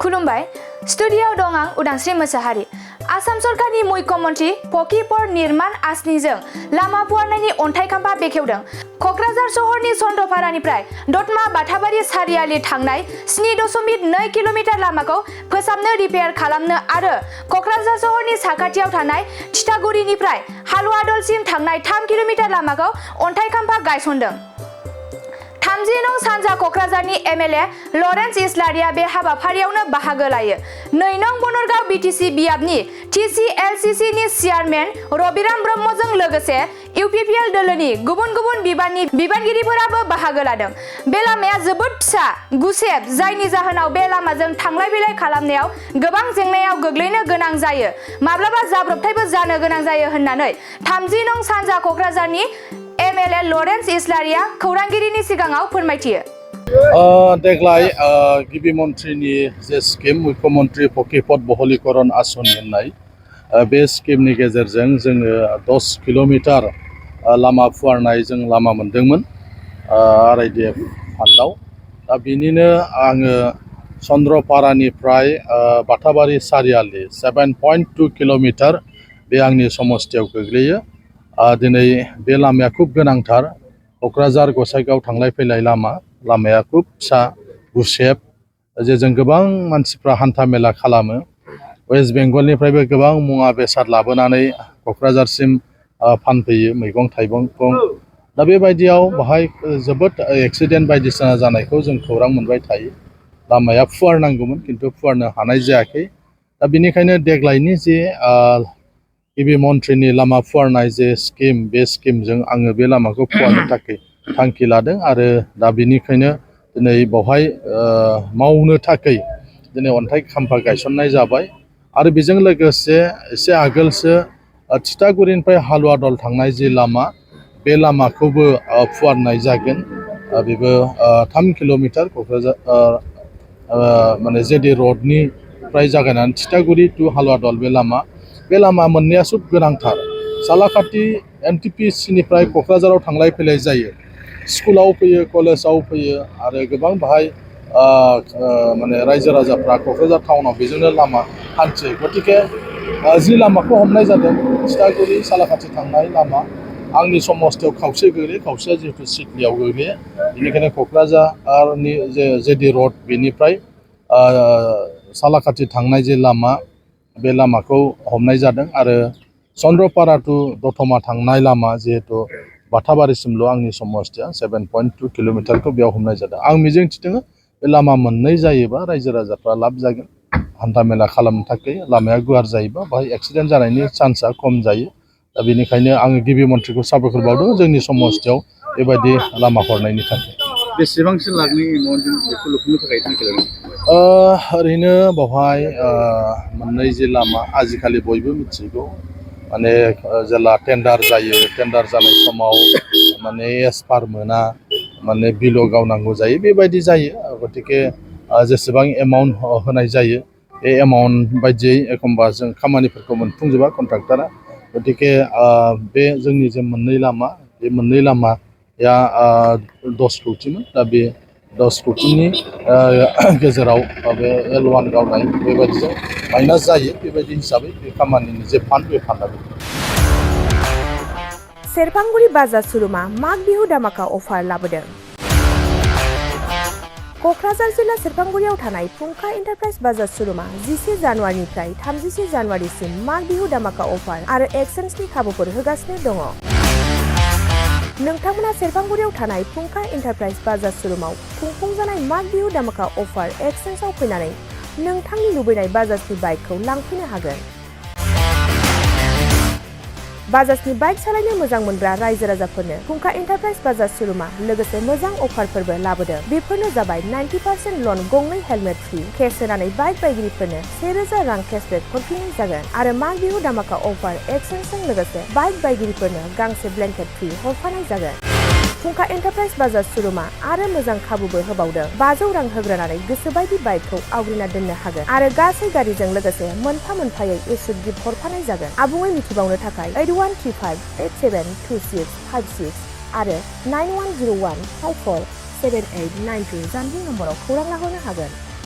खुलुमबाय स्टुडिय'आव दं आं उदांस्रि मोसाहारि आसाम सरकारनि मुख्यमन्त्री फकिपर निर्माण आसनिजों लामा फुवारनायनि अन्थाइ खाम्फा बेखेवदों क'क्राझार सहरनि चन्द्रपारानिफ्राय दतमा बाथाबारि सारियालि थांनाय 7.2 किल'मिटार लामाखौ फोसाबनो रिपेयार खालामनो आरो क'क्राझार सहरनि साखाथियाव थानाय थिथागुरिनिफ्राय हालुवादलसिम थांनाय 3 किल'मिटार लामाखौ अन्थाइ खाम्फा गायसनदों 30 नं सानजा क'क्राझारनि एमएलए लरेन्स इस्लारिया बे हाबाफारियावनो बाहागो लायो 2 नं बनरगाव बिटिसि बियाबनि टिसिएलसिसि नि चेयारमेन रबिराम ब्रह्मजों लोगोसे इउपिपिएल दोलोनि गुबुन गुबुन बिबानगिरिफोराबो बाहागो लादों बे लामाया जोबोद फिसा गुसेब जायनि जाहोनाव बे लामाजों थांलाय फैलाय खालामनायाव गोबां जेंनायाव गोग्लैनो गोनां जायो माब्लाबा जाब्रबथायबो जानो गोनां जायो होननानै 30 नं सानजा क'क्राझारनि एमएलए लरेन्स इस्लारिया खौरांगिरिनि सिगाङाव फोरमायथियो देग्लाय गिबि मन्थ्रिनि जे स्किम मुख्यमन्त्री फकिपद बहलीकरण आसनि होननाय बे स्किमनि गेजेरजों जोङो 10 किल'मिटार लामा फुवारनाय जों लामा मोनदोंमोन आरआइडिएफ फान्डआव दा बिनिनो आङो चन्द्रपारानिफ्राय बाथाबारि सारियालि 7.2 किल'मिटार बे आंनि समस्तियाव गोग्लैयो दिनै बे लामाया खुब गोनांथार क'क्राझार गसाइगाव थांलाय फैलाय लामाया खुब फिसा गुसेब जेजों गोबां मानसिफ्रा हान्था मेला खालामो वेस्ट बेंगलनिफ्रायबो गोबां मुवा बेसाद लाबोनानै क'क्राझारसिम फानफैयो मैगं थाइगंखौ दा बेबायदियाव बाहाय जोबोद एक्सिडेन्ट बायदिसिना जानायखौ जों खौरां मोनबाय थायो लामाया फुवारनांगौमोन खिन्थु फुवारनो हानाय जायाखै दा बेनिखायनो देग्लायनि जे गिबि मन्थ्रिनि लामा फुवारनाय जे स्किम बे स्किमजों आङो बे लामाखौ फुवारनो थाखाय थांखि लादों आरो दा बेनिखायनो दिनै बेवहाय मावनो थाखाय दिनै अन्थाइ खाम्फा गायसननाय जाबाय आरो बेजों लोगोसे एसे आगोलसो थिथागुरिनिफ्राय हालुवादल थांनाय जे लामा बे लामाखौबो फुवारनाय जागोन बेबो 3 किल'मिटार क'क्राझार माने जेडि रडनिफ्राय जागायनानै थिथागुरि टु हालुवादल बे लामा मोननाया खुब गोनांथार सालाकाटि एनटिपिसिनिफ्राय क'क्राझाराव थांलाय फैलाय जायो स्कुलाव फैयो कलेजाव फैयो आरो गोबां बाहाय माने रायजो राजाफ्रा क'क्राझार टाउनाव बेजोंनो लामा हान्थियो गतिके जि लामाखौ हमनाय जादों थिथागुरि सालाकाटि थांनाय लामा आंनि समस्तियाव खावसे गोग्लैयो खावसेया जिहेतु सिडनीआव गोग्लैयो बेनिखायनो क'क्राझारनि जेडि रड बेनिफ्राय सालाकाटि थांनाय जे लामा बे लामाखौ हमनाय जादों आरो चन्द्रपारा टु दतमा थांनाय लामा जिहेतु बाथाबारिसिमल' आंनि समस्तिया 7.2 किल'मिटारखौ बेयाव हमनाय जादों आं मिजिंथिदों बे लामा मोननै जायोबा रायजो राजाफ्रा लाब जागोन हान्था मेला खालामनो थाखाय लामाया गुवार जायोबा बाहाय एक्सिडेन्ट जानायनि चान्सआ खम जायो दा बेनिखायनो आङो गिबि मन्थ्रिखौ साबायखर बावदों जोंनि समस्तियाव बेबायदि लामा हरनायनि थाखाय बेसेबांसो लाखनि एमाउन्टजों बेखौ लुफुंनो थाखाय थांखि लादों ओरैनो बेवहाय मोननै जे लामा आजिखालि बयबो मिथिगौ माने जेला टेन्डार जायो टेन्डार जानाय समाव माने एसपार मोना माने बिल' गावनांगौ जायो बेबायदि जायो गतिके जेसेबां एमाउन्ट होनाय जायो बे एमाउन्ट बायदियै एखमबा जों खामानिफोरखौ मोनफुंजोबा कन्ट्राक्टरा गतिके बे जोंनि जे मोननै लामा बे मोननै लामाया 10 कौटिमोन दा बे 10 कौटिनि गेजेराव बे L1 गावनाय बेबायदिजों माइनास जायो बेबायदि हिसाबै बे खामानिनि जे फान्ड बे फान्डआ सेरफांगुरि बाजार शोरुमा माग बिहु दामाका अफार लाबोदों क'क्राझार जिल्ला सेरफांगुरियाव थानाय फुंखा एन्टारप्राइज बाजार शोरुमा 11 जानुवारिनिफ्राय 31 जानुवारिसिम माग बिहु दामाका अफार आरो एक्सचेन्जनि खाबुफोर होगासिनो दङ नोंथांमोना सेरफांगुरियाव थानाय फुंखा एन्टारप्राइज बाजार शोरुमाव खुंफुंजानाय माग बिहु दामाका अफार एक्सचेन्जआव फैनानै नोंथांनि लुबैनाय बाजाजनि बाइकखौ लांफैनो हागोन बाजाजनि बाइक सालायनो मोजां मोनग्रा रायजो राजाफोरनो फुंखा एन्टारप्राइज बाजार शोरुमा लोगोसे मोजां अफारफोरबो लाबोदों बेफोरनो जाबाय 90% लन गंनै हेलमेट फ्रि केस होनानै बाइक बायगिरिफोरनो 1000 रां केसबेक हरफिननाय जागोन आरो माग बिहु दामाका अफार एक्सचेन्जजों लोगोसे बाइक बायगिरिफोरनो गांसे ब्लेंकेट फ्रि हरफानाय जागोन फुंखा एन्टारप्राइज बाजार शोरुमा आरो मोजां खाबुबो होबावदों 500 रां होग्रोनानै गोसोबायदि बाइकखौ आवग्रिना दोननो हागोन आरो गासै गारिजों लोगोसे मोनफा मोनफायै इस्युट गिफ्ट हरफानाय जागोन आबुङै मिथिबावनो थाखाय 8135872656 आरो 9101547892 जानबुं नम्बराव खौरां लाहरनो हागोन